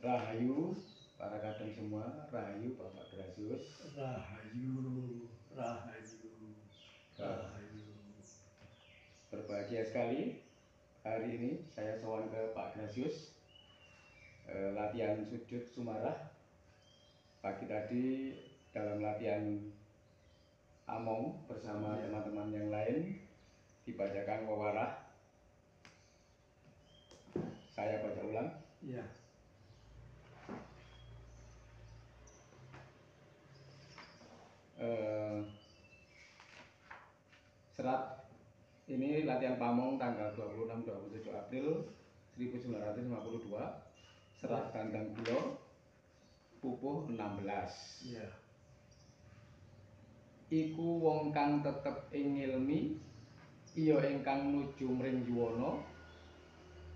Rahayu para kadang semua, Rahayu Bapak Grasius. Rahayu, Rahayu, Rahayu. Berbahagia sekali hari ini saya sowan ke Pak Grasius, latihan sujud sumarah. Pagi tadi dalam latihan among bersama teman-teman yang lain dibacakan wawarah. Saya baca ulang. Iya. Serat ini latihan pamong tanggal 26-27 April 1952. Serat Kandang Gulo pupuh 16. Iya. Iku wong kang tetep ing ngilmi, iya ingkang nuju mring yuwana,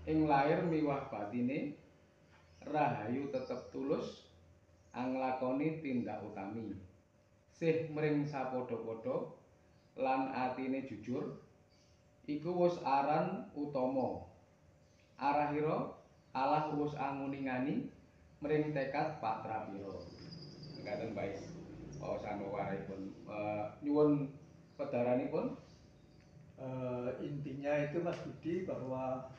ing lair miwah batine, rahayu tetep tulus, anglakoni tindak utami. Sih mring sapadha-padha lan atine jujur, iku wis aran utama. Arahira Allah wis anguningani mring tekad patrapira. Ngaten Pak Is. Wawasan wawaripun nyuwun pedaranipun. Intinya itu Mas Budi bahwa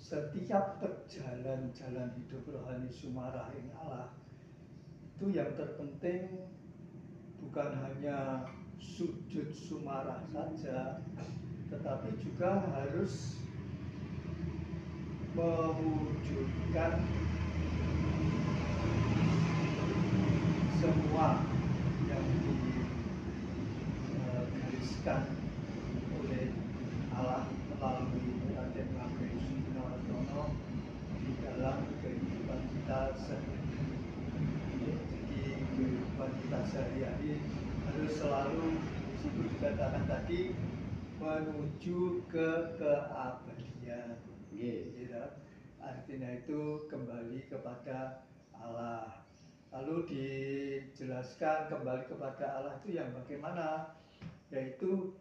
setiap jalan hidup rohani sumarah ing Allah itu yang terpenting bukan hanya sujud sumarah saja, tetapi juga harus mewujudkan semua yang digariskan oleh Allah melalui Raden Ngabei Sudarsono di dalam kehidupan kita sehari-hari. Jadi kehidupan kita sehari-hari harus selalu disebut dikatakan tadi menuju ke keabadian. Gitu. Artinya itu kembali kepada Allah. Lalu dijelaskan kembali kepada Allah itu yang bagaimana? Yaitu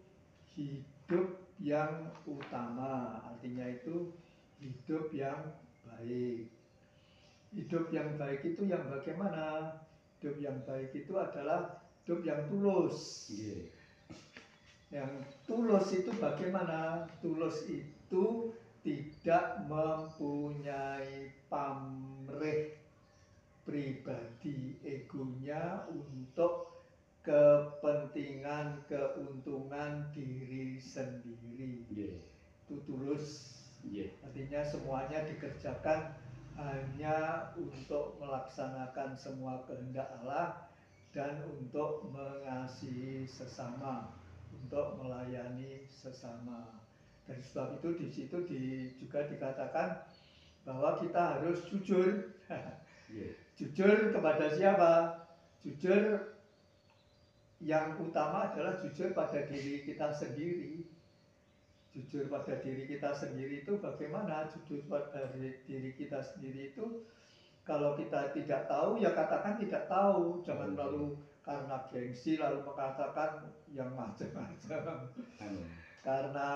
hidup yang utama, artinya itu hidup yang baik. Hidup yang baik itu yang bagaimana? Hidup yang baik itu adalah hidup yang tulus. Yang tulus itu bagaimana? Tulus itu tidak mempunyai pamrih pribadi egonya untuk kepentingan keuntungan diri sendiri. Itu tulus. Artinya semuanya dikerjakan hanya untuk melaksanakan semua kehendak Allah dan untuk mengasihi sesama, untuk melayani sesama. Dari sebab itu di situ juga dikatakan bahwa kita harus jujur. Jujur kepada siapa? Jujur yang utama adalah jujur pada diri kita sendiri. Jujur pada diri kita sendiri itu bagaimana? Jujur pada diri kita sendiri itu kalau kita tidak tahu ya katakan tidak tahu. Jangan lalu karena gengsi lalu mengatakan yang macam-macam. Karena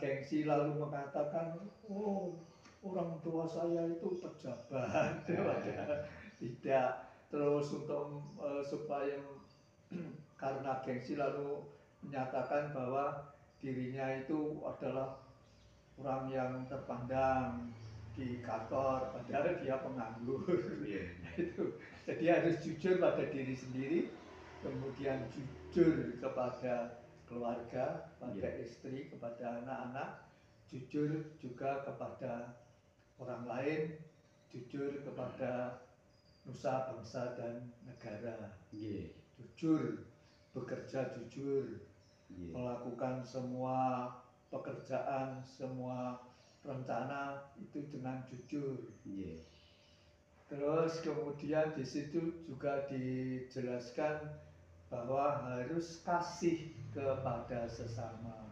gengsi lalu mengatakan oh orang tua saya itu pejabat. Tidak. Terus untuk supaya karena gengsi lalu menyatakan bahwa dirinya itu adalah orang yang terpandang di kantor, padahal dia penganggur. Itu. Jadi harus jujur pada diri sendiri, kemudian jujur kepada keluarga, pada istri, kepada anak-anak, jujur juga kepada orang lain, jujur kepada nusa, bangsa, dan negara. Jujur, bekerja jujur, melakukan semua pekerjaan, semua rencana itu dengan jujur. Terus kemudian di situ juga dijelaskan bahwa harus kasih kepada sesama.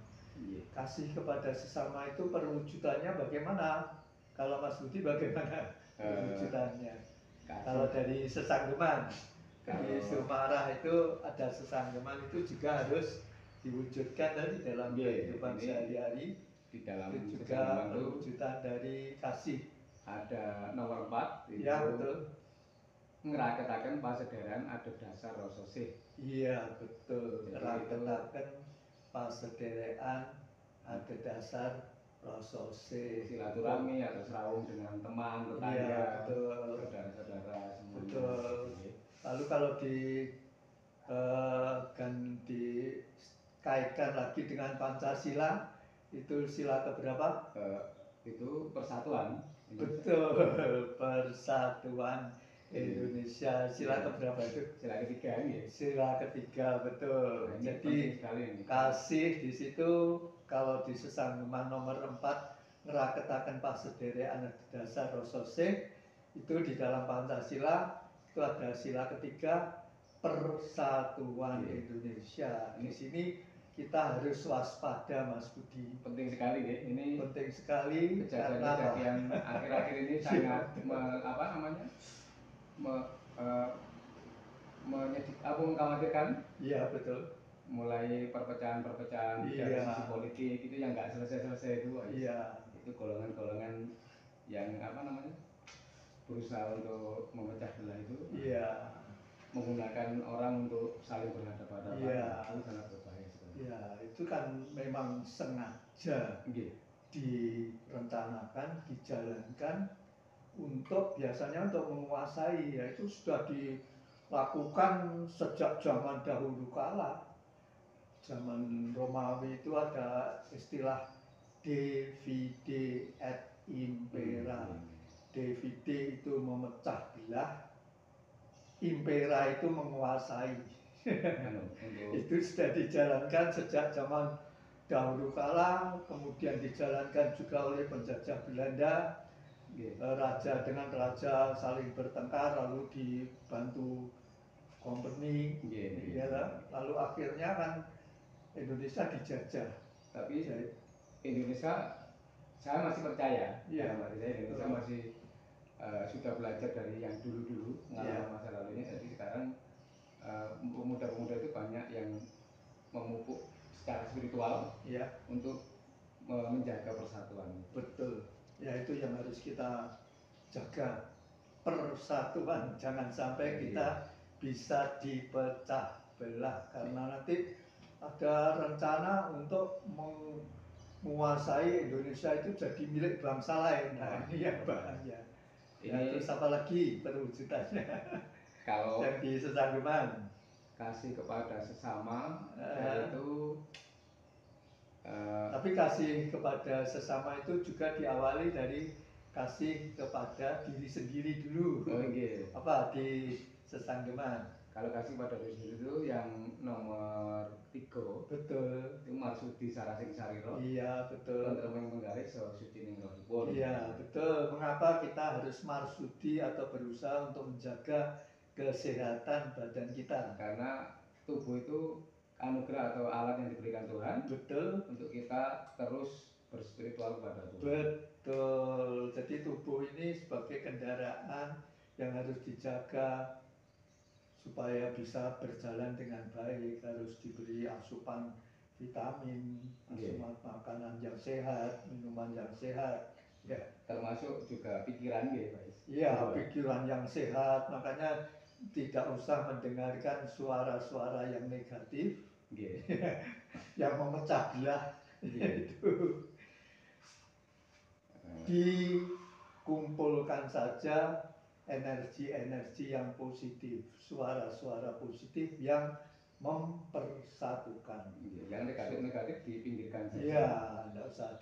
Kasih kepada sesama itu perwujudannya bagaimana? Kalau Mas Budi bagaimana perwujudannya? Kalau dari sesanggeman, dari sumarah itu ada sesanggeman itu juga harus diwujudkan dari dalam kehidupan sehari-hari. Di dalam itu juga perwujudan dari kasih ada nomor 4 itu ya betul, ngeraketaken pasederean adat dasar rasa sih. iya betul, Jadi ngeraketaken pasederean adat dasar rasa sih, silaturahmi atau serawung dengan teman, tetangga, iya betul, saudara-saudara semuanya. betul. Lalu kalau dikaitkan lagi dengan Pancasila, itu sila keberapa? Itu persatuan. Betul, persatuan Indonesia. Sila keberapa itu? Sila ketiga ya. Sila ketiga, betul. Nah, jadi kasih di situ kalau di sesanggeman nomor 4 ngeraketaken pasederean adat dasar rasa sih, itu di dalam Pancasila itu ada sila ketiga persatuan Indonesia. Di sini kita harus waspada, Mas Budi. Penting sekali ya. Ini penting sekali kejadian akhir-akhir ini sangat mengkhawatirkan. Iya betul. Mulai perpecahan-perpecahan dari sisi politik itu yang nggak selesai-selesai itu. Iya. Itu golongan-golongan yang berusaha untuk memecah belah itu. Iya. Menggunakan orang untuk saling berhadapan-hadapan. Iya. Itu sangat berbahaya sekali. Iya, itu kan memang sengaja direncanakan, dijalankan biasanya untuk menguasai, ya itu sudah dilakukan sejak zaman dahulu kala. Zaman Romawi itu ada istilah divide et impera. Divide itu memecah belah, impera itu menguasai. Itu sudah dijalankan sejak zaman dahulu kala, kemudian dijalankan juga oleh penjajah Belanda. Raja dengan raja saling bertengkar, lalu dibantu company, lalu akhirnya kan Indonesia dijajah. Tapi Indonesia, saya masih percaya, Indonesia masih sudah belajar dari yang dulu-dulu mengalami masa lalunya. Jadi sekarang pemuda-pemuda itu banyak yang memupuk secara spiritual untuk menjaga persatuan. Betul. Ya itu yang harus kita jaga, persatuan. Jangan sampai kita bisa dipecah belah karena nanti ada rencana untuk menguasai Indonesia itu jadi milik bangsa lain. Nah ini yang bahaya. Terus apa lagi perwujudannya? Kalau yang di sesanggeman kasih kepada sesama yaitu tapi kasih kepada sesama itu juga diawali dari kasih kepada diri sendiri dulu. Apa di sesanggeman? Kalau kasih pada diri sendiri itu yang nomor 3. Betul. Itu marsudi sarasing sariro. Iya betul. Tentreming menggaris suci ning rohipun. Iya betul. Mengapa kita harus marsudi atau berusaha untuk menjaga kesehatan badan kita? Karena tubuh itu anugerah atau alat yang diberikan Tuhan. Betul. Untuk kita terus berspiritual kepada Tuhan. Betul. Jadi tubuh ini sebagai kendaraan yang harus dijaga supaya bisa berjalan dengan baik, harus diberi asupan vitamin, asupan makanan yang sehat, minuman yang sehat. Ya, termasuk juga pikiran ya, Pak. Iya, pikiran yang sehat. Makanya tidak usah mendengarkan suara-suara yang negatif, yang memecah belah. Itu dikumpulkan saja energi-energi yang positif, suara-suara positif yang mempersatukan. Yang negatif-negatif dipinggirkan saja. Iya, tidak usah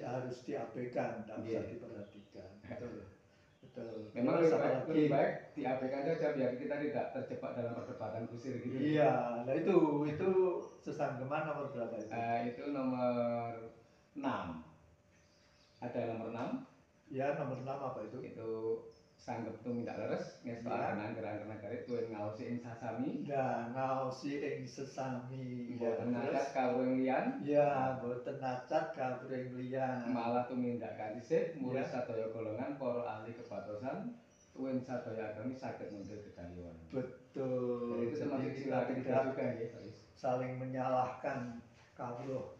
harus diabaikan, tidak usah diperhatikan. Betul. Memang lebih baik diabaikan saja biar kita tidak terjebak dalam perdebatan kusir gitu. Iya, nah itu sesanggeman nomor berapa itu? Itu nomor 6. Ada nomor 6? Ya, nomor 6 apa itu? Itu sanggep tumindak leres ngesto arenan gerak-gerak garit tuwin ngaosi ing sasami. Ya, ngaosi ing sesami. Mboten nacat kawruh liyan. Ya, mboten nacat kawruh liyan. Malah tumindak kadhisik murid sadaya golongan para ahli kepatosan tuwin sadaya agami saged nuntut kedaluan. Betul. Jadi itu termasuk sila ketiga juga ya, Pak. Saling menyalahkan kawruh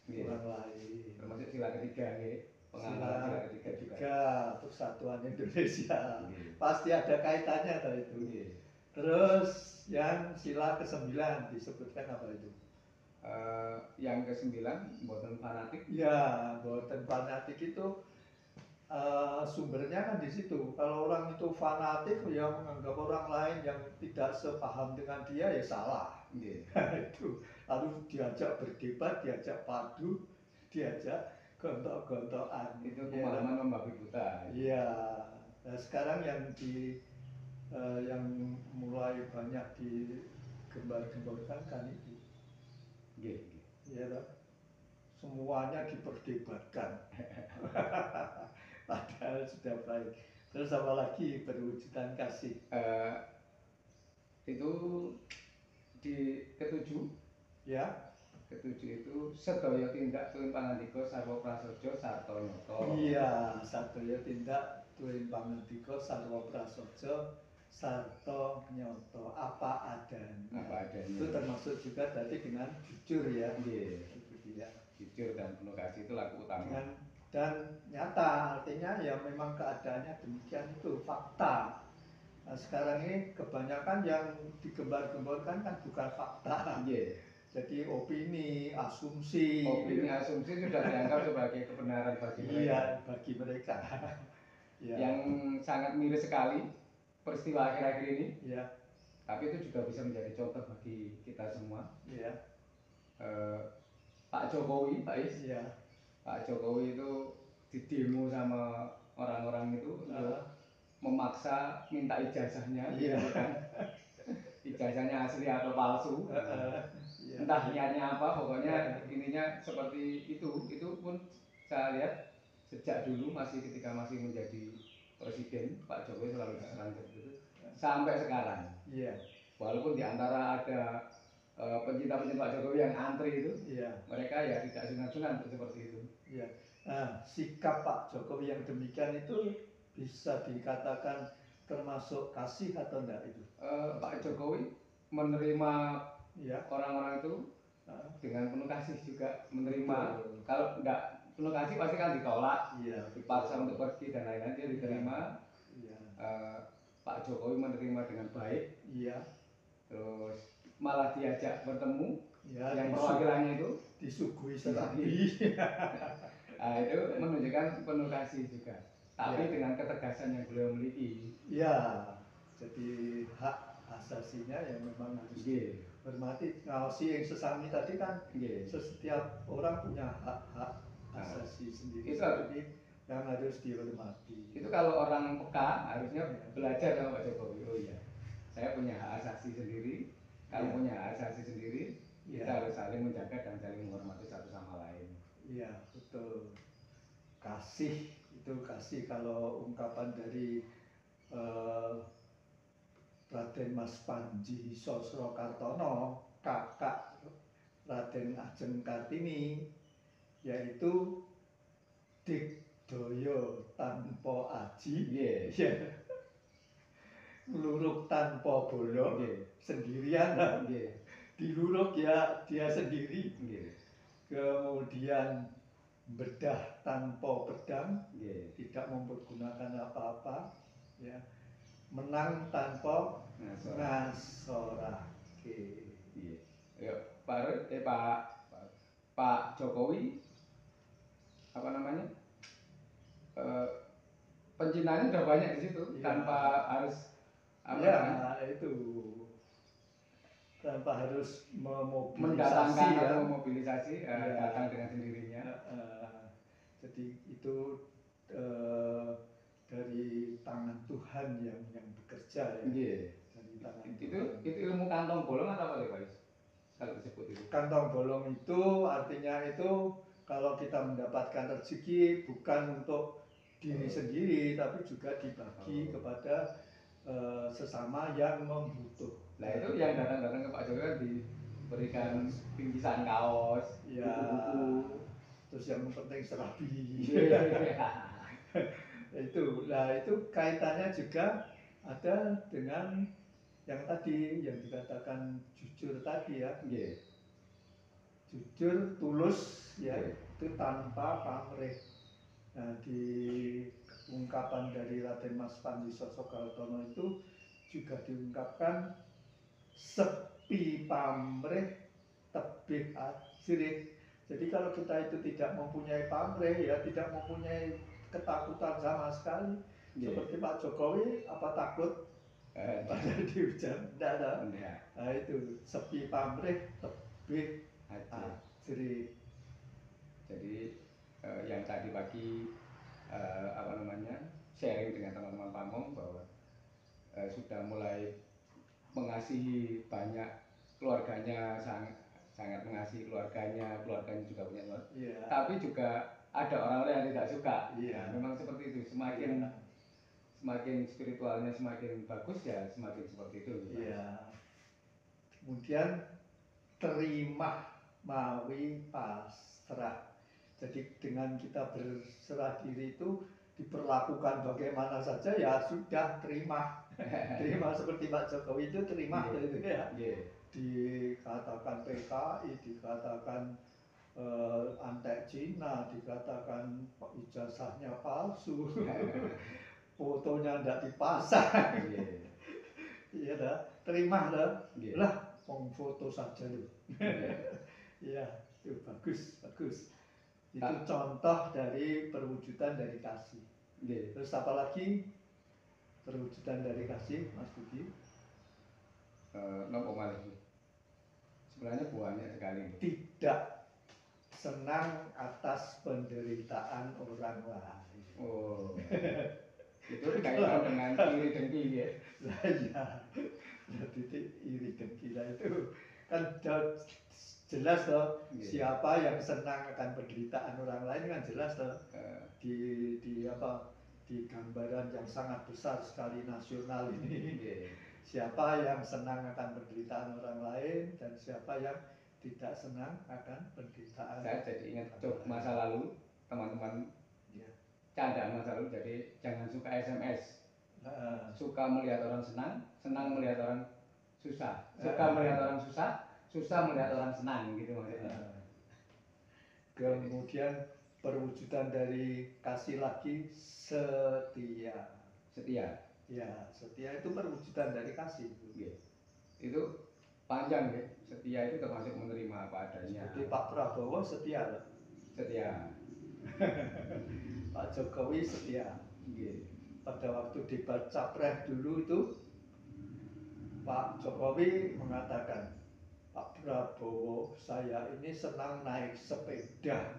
orang lain. Termasuk sila ketiga nggih. Pengamatan sila sila ketiga juga. ketiga persatuan Indonesia. Nggih. Pasti ada kaitannya tadi itu. Nggih. Terus yang sila ke-9 disebutkan apa itu? Yang ke-9 mboten fanatik. Ya, boten fanatik itu sumbernya kan di situ. Kalau orang itu fanatik ya menganggap orang lain yang tidak sepaham dengan dia ya salah. Nggih. Itu lalu diajak berdebat, diajak padu, diajak gontok-gontokan. Itu Ya, pemahaman membabi buta. iya. Nah, sekarang yang mulai banyak digembar-gemborkan kan itu. Nggih. Ya, toh? Semuanya diperdebatkan. Padahal sudah baik. Terus apa lagi perwujudan kasih? Itu di ketujuh. Ya. Ketujuh itu sedaya tindak tuwin pangandika sarwa prasaja sarta nyata. Iya, sadaya tindak tuwin pangandika sarwa prasaja sarta nyata apa adanya. Apa adanya. Itu termasuk juga tadi dengan jujur ya. Nggih. Itu dia. Jujur dan penuh kasih itu laku utama. Dan nyata, artinya ya memang keadaannya demikian itu fakta. Nah, sekarang ini kebanyakan yang digembar-gemborkan kan bukan fakta. Nggih. Jadi opini, asumsi. Opini asumsi sudah dianggap sebagai kebenaran bagi mereka. Iya, bagi mereka. Ya. Yang sangat miris sekali peristiwa akhir-akhir ini. Ya. Tapi itu juga bisa menjadi contoh bagi kita semua. Ya. Pak Jokowi, Pak Is. Ya. Pak Jokowi itu didemo sama orang-orang itu untuk memaksa minta ijazahnya, Iya. gitu kan. Ijazahnya asli atau palsu. Ya. Entah niatnya apa, pokoknya ininya seperti itu. Itu pun saya lihat sejak dulu ketika masih menjadi presiden, Pak Jokowi selalu diserang seperti itu sampai sekarang. Iya. Walaupun di antara ada pencinta-pencinta Pak Jokowi yang antri itu, iya. Mereka ya tidak sungkan-sungkan untuk seperti itu. Iya. Nah, sikap Pak Jokowi yang demikian itu bisa dikatakan termasuk kasih atau enggak itu? Pak Jokowi menerima Ya. orang-orang itu dengan penuh kasih juga menerima. Betul. Kalau enggak penuh kasih pasti kan ditolak, Iya, dipaksa untuk pergi dan lain-lain. Dia diterima. Iya. Pak Jokowi menerima dengan baik. Iya. Terus malah diajak bertemu. Ya, yang perwakilannya itu disuguhi serabi. Nah, itu menunjukkan penuh kasih juga. Tapi dengan ketegasan yang beliau miliki. Ya, jadi hak asasinya yang memang harus dihormati. Ngawasi yang sesami tadi kan setiap orang punya hak-hak asasi sendiri. Itu yang harus dihormati. Itu kalau orang peka harusnya belajar sama Pak Jokowi. Oh iya, saya punya hak asasi sendiri. Kamu punya hak asasi sendiri. Kita harus saling menjaga dan saling menghormati satu sama lain. Iya, betul. Kasih itu kasih kalau ungkapan dari Raden Mas Panji Sosrokartono, kakak Raden Ajeng Kartini, yaitu Digdaya tanpa aji, ngluruk tanpa bola, sendirian, diluruk ya dia sendiri, kemudian bedah tanpa pedang, tidak mempergunakan apa-apa, ya. Menang tanpa ngasorake. Pak Jokowi apa namanya? Pencintanya sudah banyak di situ tanpa harus itu tanpa harus mendatangkan atau memobilisasi datang dengan sendirinya. Jadi itu dari tangan Tuhan yang bekerja ya. Dari tangan itu ilmu kantong bolong atau apa Pak? Kalau disebut itu. Kantong bolong itu artinya itu kalau kita mendapatkan rezeki bukan untuk diri sendiri tapi juga dibagi kepada sesama yang membutuhkan. Nah itu yang datang-datang ke Pak Jokowi kan diberikan bingkisan kaos, buku-buku, terus yang penting serabi. Itu kaitannya juga ada dengan yang tadi yang dikatakan jujur tadi ya. Jujur, tulus ya, itu tanpa pamrih. Nah, di ungkapan dari Raden Mas Panji Sosokalotono itu juga diungkapkan sepi pamrih tebih ajrih. Jadi kalau kita itu tidak mempunyai pamrih, ya tidak mempunyai ketakutan sama sekali. Seperti Pak Jokowi, apa takut pada dihujat? Tidak ada. Nah itu sepi pamrih tebih ajrih. Jadi yang tadi pagi sharing dengan teman-teman Pamong bahwa sudah mulai mengasihi banyak keluarganya, sangat mengasihi keluarganya juga punya keluarga. Tapi juga ada orang-orang yang tidak suka. Memang seperti itu. Semakin spiritualnya semakin bagus ya semakin seperti itu. Kemudian terima mawi pasrah. Jadi dengan kita berserah diri itu diperlakukan bagaimana saja ya sudah terima. Terima seperti Pak Jokowi itu terima gitu ya. Dikatakan PKI, dikatakan antek Cina, dikatakan ijazahnya palsu, fotonya tidak dipasang. Iya dah, terima dah. Lah, foto saja loh. Iya, itu bagus. Itu contoh dari perwujudan dari kasih. Terus apa lagi perwujudan dari kasih, Mas Budi? Sebenarnya banyak sekali. Tidak senang atas penderitaan orang lain. Oh, itu kaitan dengan iri dengki ya? Iya, berarti iri dengki itu kan jelas toh. Siapa yang senang akan penderitaan orang lain kan jelas toh. Di gambaran yang sangat besar sekali nasional ini. Siapa yang senang akan penderitaan orang lain dan siapa yang tidak senang akan penderitaan. Saya jadi ingat joke masa lalu, teman-teman candaan masa lalu, jadi jangan suka SMS. Suka melihat orang senang melihat orang susah. Suka melihat orang susah melihat orang senang gitu maksudnya. Kemudian perwujudan dari kasih lagi setia. Ya, setia itu perwujudan dari kasih. Itu panjang ya. Setia itu termasuk menerima apa adanya. Seperti Pak Prabowo setia loh. Setia. Pak Jokowi setia. Pada waktu debat capres dulu itu Pak Jokowi mengatakan, Pak Prabowo, saya ini senang naik sepeda.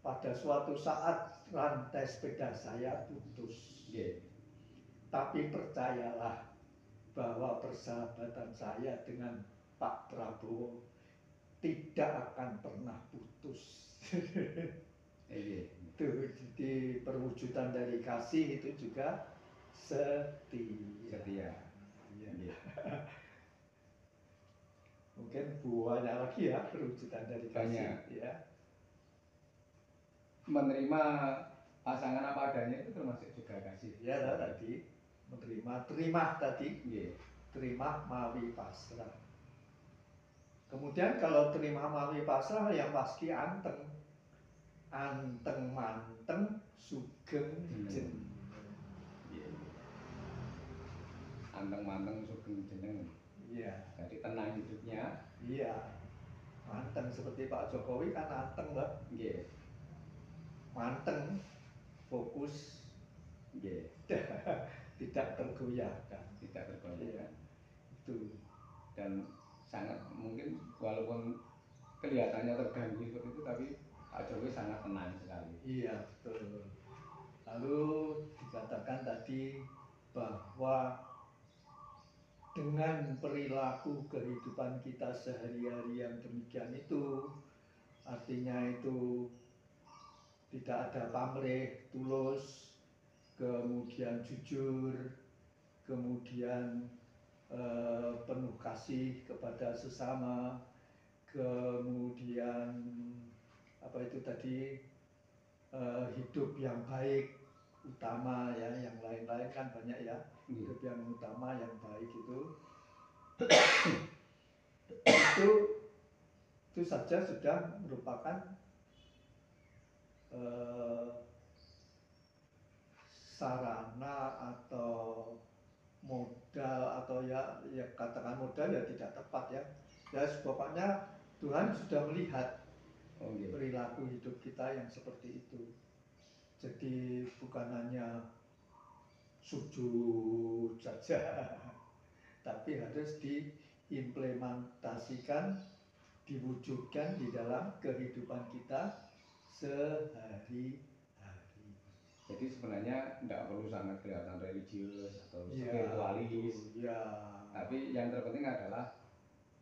Pada suatu saat rantai sepeda saya putus. Tapi percayalah bahwa persahabatan saya dengan Pak Prabowo tidak akan pernah putus. Itu jadi perwujudan dari kasih itu juga setia. Mungkin banyak lagi ya perwujudan dari kasih. Menerima pasangan apa adanya itu termasuk juga kasih. Ya tadi terima tadi. Terima mawi pasrah. Kemudian kalau terima mawi pasrah yang pasti anteng manteng sugeng jeneng. Anteng manteng sugeng jeneng. Jadi tenang hidupnya. Manteng seperti Pak Jokowi kan anteng lah. Manteng, fokus, tidak tergoyahkan. Itu. Dan sangat mungkin walaupun kelihatannya terganggu seperti itu, tapi Pak Jokowi sangat tenang sekali. Iya betul. Lalu dikatakan tadi bahwa dengan perilaku kehidupan kita sehari-hari yang demikian itu, artinya itu tidak ada pamrih, tulus, kemudian jujur, kemudian penuh kasih kepada sesama, kemudian apa itu tadi hidup yang baik utama ya, yang lain-lain kan banyak ya, hidup yang utama yang baik itu saja sudah merupakan eh, sarana atau modal, atau ya katakan modal ya tidak tepat ya. Ya pokoknya Tuhan sudah melihat Oh, iya. perilaku hidup kita yang seperti itu. Jadi bukan hanya sujud saja, tapi harus diimplementasikan, diwujudkan di dalam kehidupan kita sehari-hari. Jadi sebenarnya tidak perlu sangat kelihatan religius atau Ya, spiritualis, ya, tapi yang terpenting adalah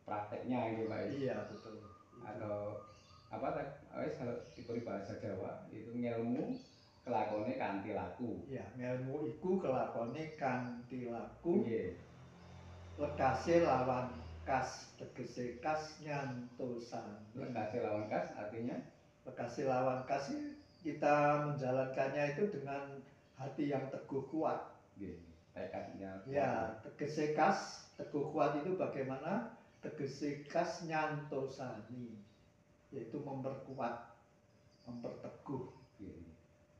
prakteknya gitu Pak. iya betul. Atau apa kalau diberi bahasa Jawa itu ngelmu kelakone kanthi laku. Ya, ngelmu iku kelakone kanthi laku. Nggih. Lekase lawan kas, tegese kas nyantosan. Lekase lawan kas artinya Lekase lawan kas kita menjalankannya itu dengan hati yang teguh kuat. nggih, tekadnya. Ya, tegese kas teguh kuat itu bagaimana? Tegese kas nyantosani, yaitu memperkuat, memperteguh. Nggih.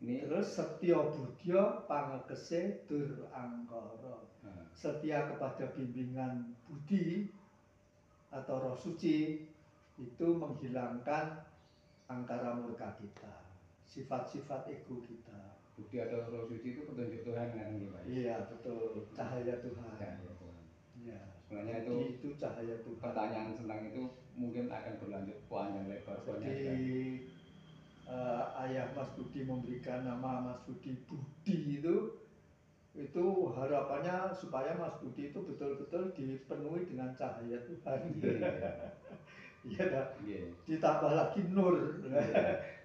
Ini Terus setya budya pangekese dur angkara. Setia kepada bimbingan budi atau roh suci itu menghilangkan angkara murka kita, sifat-sifat ego kita. budi atau roh suci itu petunjuk Tuhan kan nggih Pak. Iya betul, cahaya Tuhan. Cahaya Tuhan. Iya. Sebenarnya itu cahaya Tuhan. pertanyaan tentang itu mungkin akan berlanjut panjang lebar. Jadi ayah Mas Budi memberikan nama Mas Budi Budi itu harapannya supaya Mas Budi itu betul-betul dipenuhi dengan cahaya Tuhan. Iya dah. Ditambah lagi nur,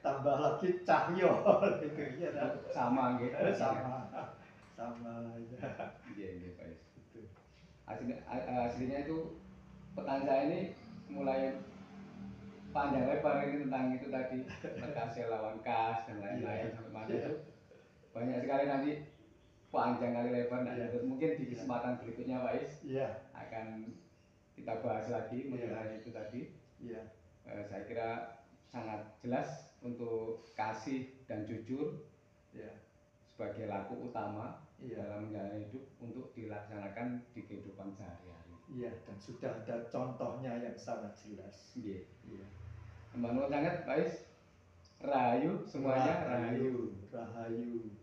tambah lagi cahyo gitu. Iya dah. Sama gitu. Sama ya. Iya Pak. Aslinya itu pertanyaan saya ini mulai panjang lebar ini tentang itu tadi, lekase lawan kas dan lain-lain sampai mana itu banyak sekali nanti panjang kali lebar. Nah, mungkin di kesempatan berikutnya Pak Is akan kita bahas lagi mengenai itu tadi. Saya kira sangat jelas untuk kasih dan jujur sebagai laku utama dalam menjalani hidup untuk dilaksanakan di kehidupan sehari-hari. Iya, dan sudah ada contohnya yang sangat jelas. Iya. Membangun sangat, Pak Is. Rahayu semuanya, rahayu. Rahayu.